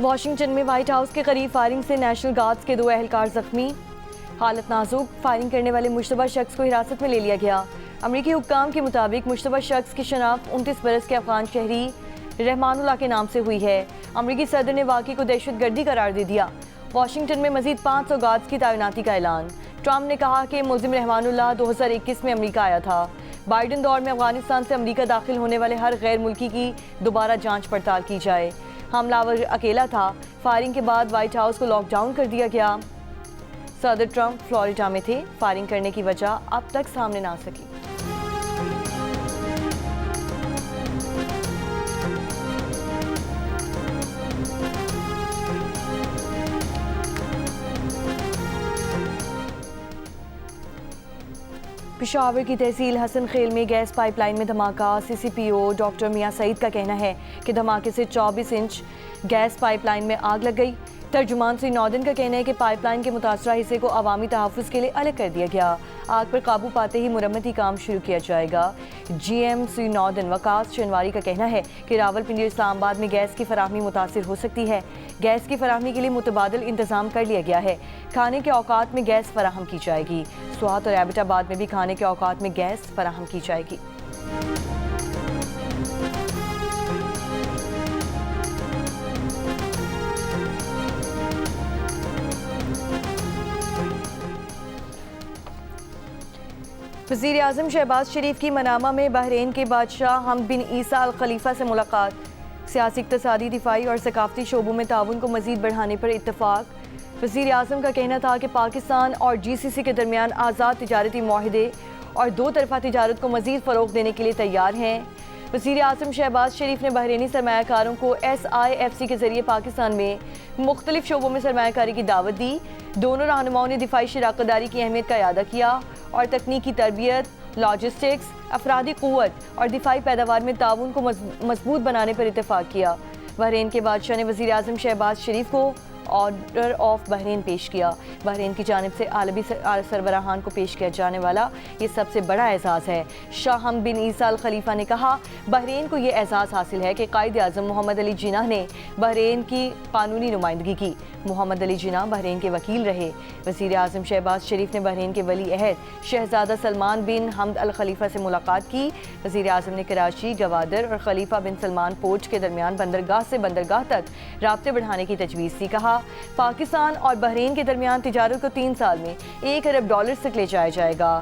Washington में white house के करीब फायरिंग से नेशनल गार्ड्स के 2 एहलकार जख्मी, हालत नाजुक। फायरिंग करने वाले मुश्तबा शख्स को हिरासत में ले लिया गया। अमरीकी हुक्काम के मुताबिक मुश्तबा शख्स की शनाख्त 29 बरस के अफगान शहरी रहमानुल्लाह के नाम से हुई है। अमरीकी सदर ने वाक़े को दहशतगर्दी करार दे दिया। वाशिंगटन में मजीद 500 गार्ड्स की तैनाती का ऐलान। ट्रंप ने कहा कि मुल्जिम रहमानुल्लाह 2021 में अमरीका आया था। बाइडन दौर में अफगानिस्तान से अमरीका दाखिल होने वाले हर गैर मुल्की की दोबारा जांच पड़ताल की जाए। हमलावर अकेला था। फायरिंग के बाद व्हाइट हाउस को लॉकडाउन कर दिया गया। सदर ट्रंप फ्लोरिडा में थे। फायरिंग करने की वजह अब तक सामने ना आ सकी। पेशावर की तहसील हसन खेल में गैस पाइपलाइन में धमाका। CCPO डॉक्टर मियां सईद का कहना है कि धमाके से 24 इंच गैस पाइपलाइन में आग लग गई। तर्जुमान सुई नॉर्दन का कहना है कि पाइपलाइन के मुतासरा हिस्से को अवामी तहफ़्फ़ुज़ के लिए अलग कर दिया गया। आग पर काबू पाते ही मुरम्मती काम शुरू किया जाएगा। GM सुई नॉर्दन वकास शनवारी का कहना है कि रावलपिंडी और इस्लामाबाद में गैस की फराहमी मुतासिर हो सकती है। गैस की फराहमी के लिए मुतबादिल इंतजाम कर लिया गया है। खाने के औकात में गैस फराहम की जाएगी। स्वात और एबटाबाद में भी खाने के औकात में गैस फराहम की जाएगी। वज़ीर आज़म शहबाज शरीफ की मनामा में बहरीन के बादशाह हमद बिन ईसा अल खलीफा से मुलाकात। सियासी, इक़्तिसादी, दिफाई और सकाफ़ती शोबों में ताउन को मज़ीद बढ़ाने पर इत्तफ़ाक़। वज़ीर आज़म का कहना था कि पाकिस्तान और GCC के दरमियान आज़ाद तिजारती मुआहदे और 2 तरफ़ा तिजारत को मज़ीद फ़रोग़ देने के लिए तैयार हैं। वज़ीर आज़म शहबाज शरीफ ने बहरीनी सरमायाकारों को SIFC के ज़रिए पाकिस्तान में मुख्तलिफ शोबों में सरमायाकारी की दावत दी। दोनों रहनुमाओं ने दिफाई शराकतदारी की अहमियत का इयादा किया और तकनीकी तरबियत, लॉजिस्टिक्स, अफरादी क़ुव्वत और दिफाई पैदावार में ताउन को मजबूत बनाने पर इत्तफ़ाक़ किया। बहरीन के बादशाह ने वज़ीर आज़म शहबाज शरीफ को ऑर्डर ऑफ बहरीन पेश किया। बहरीन की जानिब से आलमी सरबराहान को पेश किया जाने वाला ये सबसे बड़ा एजाज़ है। शाह हमद बिन ईसा अल खलीफा ने कहा, बहरीन को ये एजाज़ हासिल है कि कायद आज़म मोहम्मद अली जिन्नाह ने बहरीन की कानूनी नुमाइंदगी की। मोहम्मद अली जिन्नाह बहरीन के वकील रहे। वज़ीर आज़म शहबाज शरीफ ने बहरीन के वली अहद शहजादा सलमान बिन हमद अल खलीफा से मुलाकात की। वज़ीर आज़म ने कराची, गवादर और खलीफा बिन सलमान पोर्ट के दरमियान बंदरगाह से बंदरगाह तक राब्ते बढ़ाने की तजवीज़ दी। कहा, पाकिस्तान और बहरीन के दरमियान तिजारत को 3 साल में $1 अरब तक ले जाया जाएगा।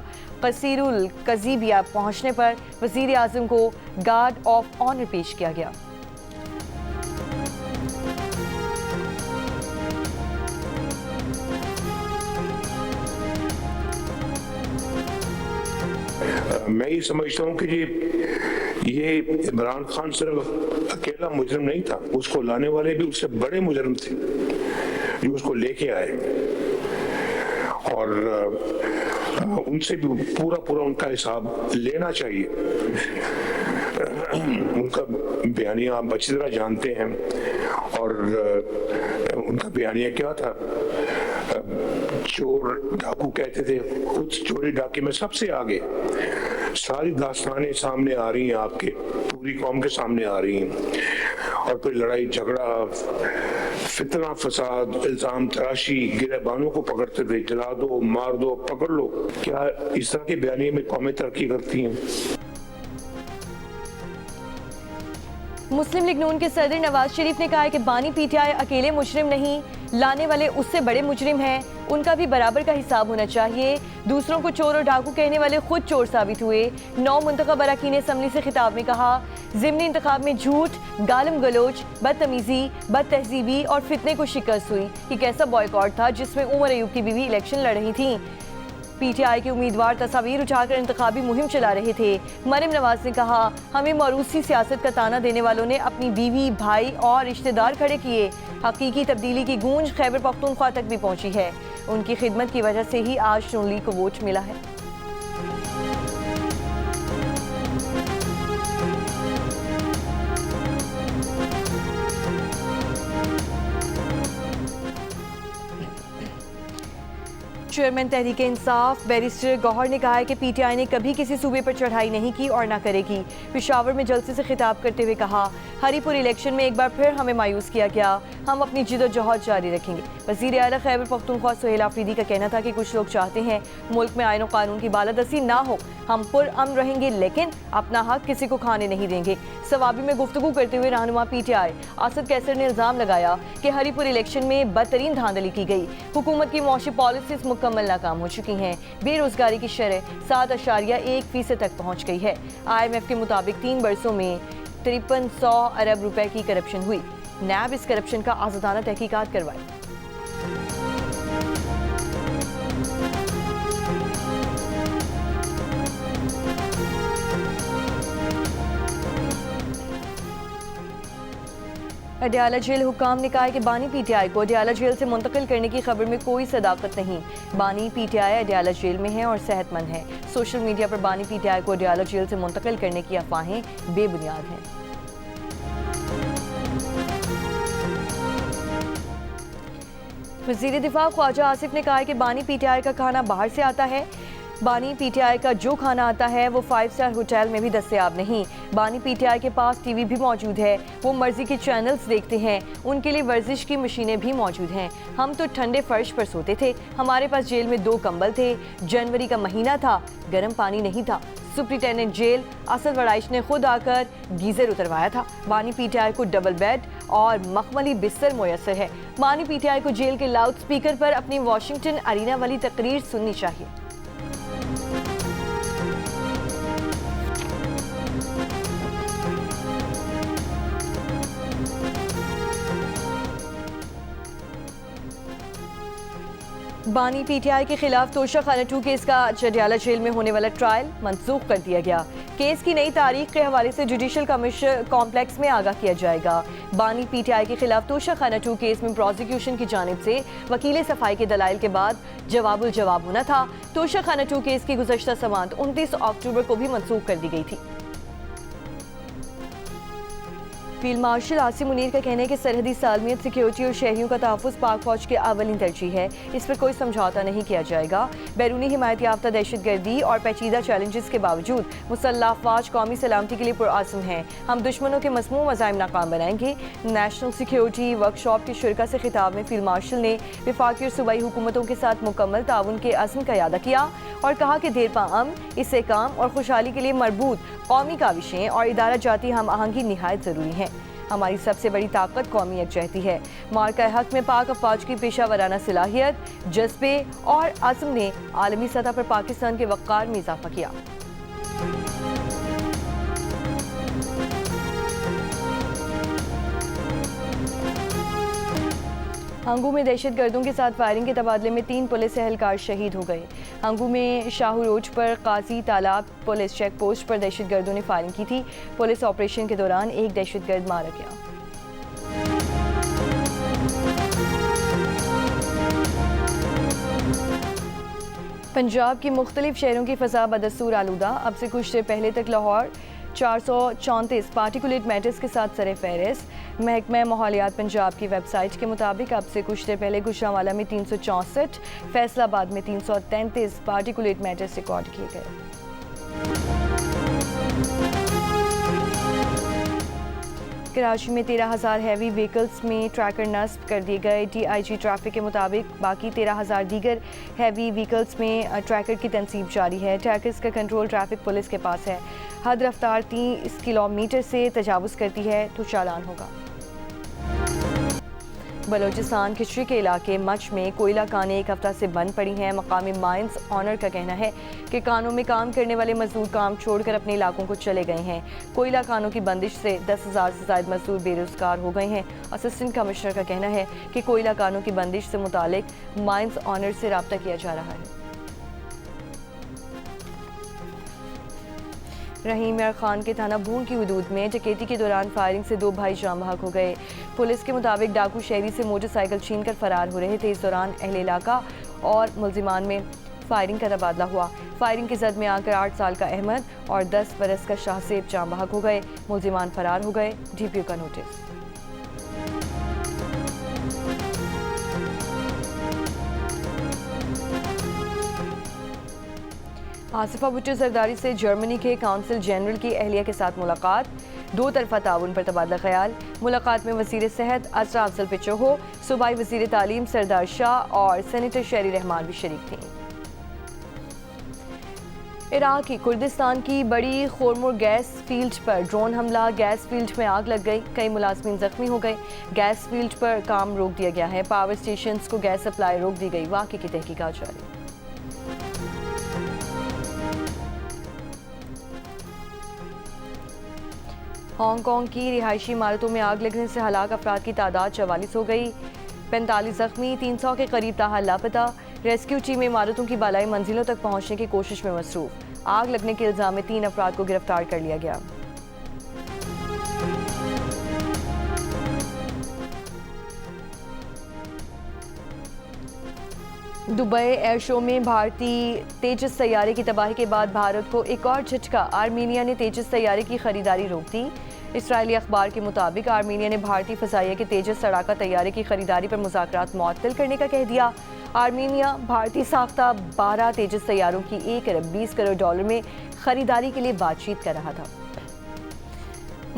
कसीरुल कज़ीबिया पहुँचने पर वज़ीर आज़म को गार्ड ऑफ ऑनर पेश किया गया। मैं ये समझता हूँ कि ये इमरान खान सिर्फ अकेला मुजरिम नहीं था, उसको लाने वाले भी उससे बड़े मुजरिम थे जो उसको लेके आए और उनसे भी पूरा उनका हिसाब लेना चाहिए। उनका बयानिया आप अच्छी तरह जानते हैं और उनका बयानिया क्या था, चोर डाकू कहते थे, खुद चोरी डाके में सबसे आगे। सारी दास्तानें सामने आ रही हैं, आपके पूरी कौम के सामने आ रही हैं और फिर लड़ाई झगड़ा, फितना, फसाद, इल्जाम तराशी, गिरबानों को पकड़ते थे, जला दो, मार दो, पकड़ लो। क्या इस तरह के बयानिए में कौमें तरक्की करती हैं? मुस्लिम लीग नून के सदर नवाज शरीफ ने कहा है कि बानी PTI अकेले मुजरिम नहीं, लाने वाले उससे बड़े मुजरिम हैं, उनका भी बराबर का हिसाब होना चाहिए। दूसरों को चोर और डाकू कहने वाले खुद चोर साबित हुए। 9 मुंतखब अरकान असम्बली से खिताब में कहा, ज़िमनी इंतखाब में झूठ, गालम गलोच, बदतमीजी, बदतहजीबी और फितने को शिकस्त हुई। ये कैसा बॉयकॉट था जिसमें उमर अयूब की बीवी इलेक्शन लड़ रही थी। PTI के उम्मीदवार तस्वीर उठाकर इंतखाबी मुहिम चला रहे थे। मरियम नवाज ने कहा, हमें मौरूसी सियासत का ताना देने वालों ने अपनी बीवी, भाई और रिश्तेदार खड़े किए। हकीकी तब्दीली की गूंज खैबर पख्तूनख्वा तक भी पहुंची है। उनकी खिदमत की वजह से ही आज नून लीग को वोट मिला है। चेयरमैन तहरीक इंसाफ बैरिस्टर गौहर ने कहा है कि PTI ने कभी किसी सूबे पर चढ़ाई नहीं की और ना करेगी। पेशावर में जलसे से खिताब करते हुए कहा, हरीपुर इलेक्शन में एक बार फिर हमें मायूस किया गया, हम अपनी जिदोजहद जारी रखेंगे। वज़ीर आला खैबर पख्तूनख्वा सुहेल आफरीदी का कहना था कि कुछ लोग चाहते हैं मुल्क में आईन और कानून की बालादस्ती ना हो, हम पुरअमन रहेंगे लेकिन अपना हक किसी को खाने नहीं देंगे। सवाबी में गुफ्तगू करते हुए रहनुमा PTI असद कैसर ने इल्ज़ाम लगाया कि हरीपुर इलेक्शन में बदतरीन धांधली की गई। हुकूमत की मौशी पॉलिसीज मुकम्मल नाकाम हो चुकी हैं। बेरोजगारी की शरह 7.1% तक पहुँच गई है। IMF के मुताबिक 3 बरसों में 5300 अरब रुपए की करप्शन हुई। नैब इस करप्शन का आज़ादाना तहकीकात करवाई। अडयाला जेल हुक्काम ने कहा है कि बानी PTI को अडयाला जेल से मुंतकिल करने की खबर में कोई सदाकत नहीं। बानी PTI अडयाला जेल में है और सेहतमंद है। सोशल मीडिया पर बानी PTI को अडयाला जेल से मुंतकिल करने की अफवाहें बेबुनियाद हैं। वज़ीर दिफा ख्वाजा आसिफ ने कहा है कि बानी PTI का खाना बाहर से आता है। बानी PTI का जो खाना आता है वो 5 स्टार होटल में भी दस्तयाब नहीं। बानी PTI के पास TV भी मौजूद है, वो मर्जी के चैनल्स देखते हैं, उनके लिए वर्जिश की मशीनें भी मौजूद हैं। हम तो ठंडे फर्श पर सोते थे, हमारे पास जेल में 2 कंबल थे, जनवरी का महीना था, गर्म पानी नहीं था। सुप्रिटेंडेंट जेल असद वड़ाइश ने खुद आकर गीजर उतरवाया था। बानी PTI को डबल बेड और मखमली बिस्तर मुयस्सर है। बानी PTI को जेल के लाउड स्पीकर पर अपनी वाशिंगटन अरीना वाली तकरीर सुननी चाहिए। बानी PTI के खिलाफ तोशा खाना 2 केस का अडयाला जेल में होने वाला ट्रायल मंसूख कर दिया गया। केस की नई तारीख के हवाले से जुडिशल कमिश्नर कॉम्प्लेक्स में आगाह किया जाएगा। बानी PTI के खिलाफ तोशा खाना 2 केस में प्रोसिक्यूशन की जानिब से वकील सफाई के दलाइल के बाद जवाबुल जवाब होना था। तोशा खाना 2 केस की गुज़श्ता समाअत 29 अक्टूबर को भी मंसूख कर दी गई थी। फील्ड मार्शल आसिम मुनीर का कहना है कि सरहदी सालमियत, सिक्योरिटी और शहरियों का तहफ़्फ़ुज़ पाक फौज की अवलिन तरजीह है, इस पर कोई समझौता नहीं किया जाएगा। बैरूनी हिमायत याफ्ता दहशतगर्दी और पेचीदा चैलेंजेस के बावजूद मुसल्लह अफ़वाज कौमी सलामती के लिए पुरआज़म हैं। हम दुश्मनों के मज़मूम अज़ाइम नाकाम बनाएंगे। नेशनल सिक्योरिटी वर्कशॉप के शुरका से खिताब में फील्ड मार्शल ने वफाकी और सूबाई हुकूमतों के साथ मुकम्मल ताउन के अज़्म का यादा किया और कहा कि देरपा अमन, इस्तेहकाम और खुशहाली के लिए मरबूत कौमी काविशें और इदारा जाती हम आहंगी निहायत ज़रूरी हैं। हमारी सबसे बड़ी ताकत कौमी यकजहती है। मार्का हक में पाक अफवाज की पेशा वराना सलाहियत, जज्बे और अज़्म ने आलमी सतह पर पाकिस्तान के वक़ार में इजाफा किया। हंगू में दहशत गर्दों के साथ फायरिंग के तबादले में 3 पुलिस एहलकार शहीद हो गए। हंगू में शाहू रोड पर काजी तालाब पुलिस चेक पोस्ट पर दहशत गर्दों ने फायरिंग की थी। पुलिस ऑपरेशन के दौरान एक दहशत गर्द मारा गया। पंजाब की मुख्तलिफ शहरों की फ़ज़ा बदस्तूर आलूदा। अब से कुछ देर पहले तक लाहौर 434 पार्टिकुलेट मैटर्स के साथ सरे फहरिस्त। महकमा माहौलियात पंजाब की वेबसाइट के मुताबिक अब से कुछ देर पहले गुजरांवाला में 364, फैसलाबाद में 333 पार्टिकुलेट मैटर्स रिकॉर्ड किए गए। कराची में 13,000 हैवी व्हीकल्स में ट्रैकर नस्ब कर दिए गए। DIG ट्रैफिक के मुताबिक बाकी 13,000 दीगर हैवी व्हीकल्स में ट्रैकर की तनसीब जारी है। ट्रैकर्स का कंट्रोल ट्रैफिक पुलिस के पास है। हद रफ्तार 30 किलोमीटर से तजावुज़ करती है तो चालान होगा। बलोचिस्तान खिचड़ी के इलाके मच में कोयला कानें एक हफ्ता से बंद पड़ी हैं। मकामी माइंस ऑनर का कहना है कि कानों में काम करने वाले मजदूर काम छोड़कर अपने इलाकों को चले गए हैं। कोयला कानों की बंदिश से 10,000 से ज़ायद मजदूर बेरोजगार हो गए हैं। असिस्टेंट कमिश्नर का कहना है कि कोयला कानों की बंदिश से मुतालिक माइंस ऑनर से रब्ता किया जा रहा है। रहीम यार खान के थाना भून की हदूद में डकैती के दौरान फायरिंग से 2 भाई जाम बहक हो गए। पुलिस के मुताबिक डाकू शहरी से मोटरसाइकिल छीनकर फरार हो रहे थे। इस दौरान अहले इलाका और मुलजिमान में फायरिंग का तबादला हुआ। फायरिंग की जद में आकर 8 साल का अहमद और 10 बरस का शाहसेब जाम बहक हो गए। मुलजिमान फरार हो गए। DPO का नोटिस। आसिफा भुट्टो जरदारी से जर्मनी के काउंसिल जनरल की अहलिया के साथ मुलाकात। दो तरफा ताउन पर तबादला ख्याल। मुलाकात में वज़ीर सेहत असरा अफजल पिचोहो, सूबाई वज़ीर तालीम सरदार शाह और सेनेटर शेरी रहमान भी शरीक थीं। इराक़ी कुर्दिस्तान की बड़ी खोरमुर गैस फील्ड पर ड्रोन हमला, गैस फील्ड में आग लग गई, कई मुलाजमीन जख्मी हो गए। गैस फील्ड पर काम रोक दिया गया है, पावर स्टेशन को गैस सप्लाई रोक दी गई। वाक़े की तहकीकात जारी। हांगकांग की रिहायशी इमारतों में आग लगने से हलाक अफराद की तादाद 44 हो गई, 45 जख्मी, 300 के करीब ताहाल लापता। रेस्क्यू टीम इमारतों की बालाई मंजिलों तक पहुंचने की कोशिश में मसरूफ। आग लगने के इल्जाम में 3 अफराद को गिरफ्तार कर लिया गया। दुबई एयर शो में भारतीय तेजस तैयारे की तबाही के बाद भारत को एक और झटका। आर्मीनिया ने तेजस तैयारे की खरीदारी रोक दी। इसराइली अखबार के मुताबिक आर्मीनिया ने भारतीय फजाइया के तेजस सड़ाका तैयारे की खरीदारी पर मुज़ाकरात मुअत्तल करने का कह दिया। आर्मीनिया भारतीय साख्ता 12 तेजस तैयारों की $1 अरब 20 करोड़ डॉलर में खरीदारी के लिए बातचीत कर रहा था।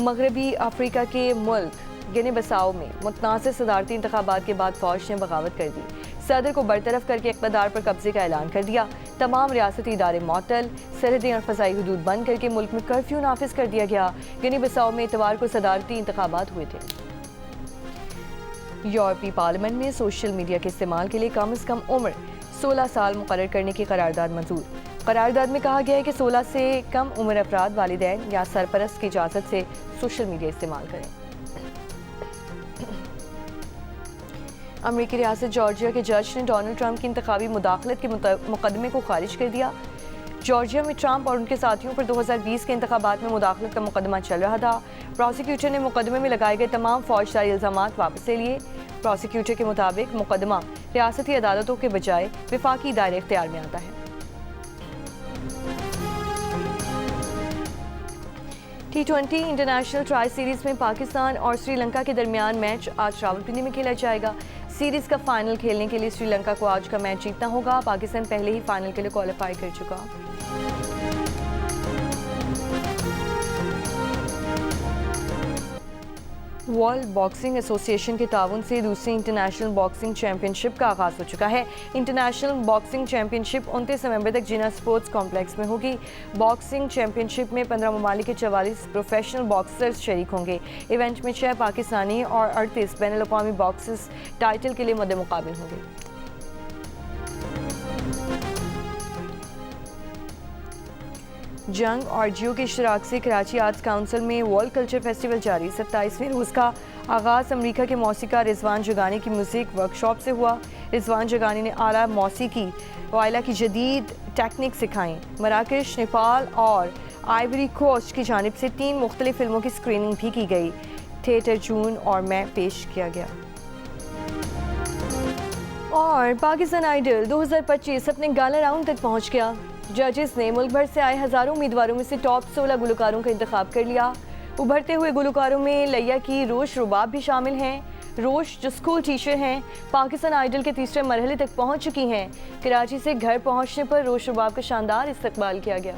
मगरबी अफ्रीका के मुल्क गिनी बिसाओ में मुतनाज़िर सदारती इंतखाबात के बाद फौज ने बगावत कर दी। सदर को बरतरफ करके इक़्तिदार पर कब्जे का ऐलान कर दिया। तमाम रियासती इदारे मुअत्तल, सरहदें और फ़ज़ाई हुदूद बंद करके मुल्क में कर्फ्यू नाफिज कर दिया गया। गिनी बिसाओ में इतवार को सदारती इंतखाबात हुए थे। यूरोपीय पार्लियामेंट में सोशल मीडिया के इस्तेमाल के लिए कम से कम उम्र 16 साल मुकर्रर करने की करारदाद मंजूर। करारदाद में कहा गया है कि 16 से कम उम्र अफराद वालिदैन या सरपरस्त की इजाज़त से सोशल मीडिया इस्तेमाल करें। अमेरिकी रियासत जॉर्जिया के जज ने डोनाल्ड ट्रंप की इंतखाबी मुदाखलत के मुकदमे को खारिज कर दिया। जॉर्जिया में ट्रंप और उनके साथियों पर 2020 के इंतखाबात में मुदाखलत का मुकदमा चल रहा था। प्रोसिक्यूटर ने मुकदमे में लगाए गए तमाम फौजदारी इल्जामात वापस ले लिए। प्रोसिक्यूटर के मुताबिक मुकदमा रियासती अदालतों के बजाय विफाकी दायरे इख्तियार में आता है। T20 इंटरनेशनल ट्राई सीरीज में पाकिस्तान और श्रीलंका के दरमियान मैच आज रावलपिंडी में खेला जाएगा। सीरीज का फाइनल खेलने के लिए श्रीलंका को आज का मैच जीतना होगा। पाकिस्तान पहले ही फाइनल के लिए क्वालिफाई कर चुका। वर्ल्ड बॉक्सिंग एसोसिएशन के ताउन से दूसरी इंटरनेशनल बॉक्सिंग चैंपियनशिप का आगाज़ हो चुका है। इंटरनेशनल बॉक्सिंग चैंपियनशिप 29 नवंबर तक जिना स्पोर्ट्स कॉम्प्लेक्स में होगी। बॉक्सिंग चैंपियनशिप में 15 ममालिक के 44 प्रोफेशनल बॉक्सर्स शरीक होंगे। इवेंट में 6 पाकिस्तानी और 38 बैनुल अक़वामी बॉक्सर्स टाइटल के लिए मद्दे मुकाबिल होंगे। जंग और जियो के इश्तराक से कराची आर्ट्स काउंसिल में वर्ल्ड कल्चर फेस्टिवल जारी। 27वें रोज़ का आगाज़ अमरीका के मौसीकार रिजवान जगानी की म्यूज़िक वर्कशॉप से हुआ। रिजवान जगानी ने आला मौसीकी वायला की जदीद टेक्निक सिखाई। मराकश, नेपाल और आइवरी कोस्ट की जानिब से 3 मुख्तलिफ फिल्मों की स्क्रीनिंग भी की गई। थिएटर जून और मैं पेश किया गया। और पाकिस्तान आइडल 2025 अपने गाला राउंड तक पहुँच गया। जजेस ने मुल्क भर से आए हज़ारों उम्मीदवारों में से टॉप 16 गुलकारों का इंतखाब कर लिया। उभरते हुए गुलकारों में लैया की रोश रुबाब भी शामिल हैं। रोश जो स्कूल टीचर हैं, पाकिस्तान आइडल के तीसरे मरहले तक पहुंच चुकी हैं। कराची से घर पहुंचने पर रोश रुबाब का शानदार इस्तकबाल किया गया।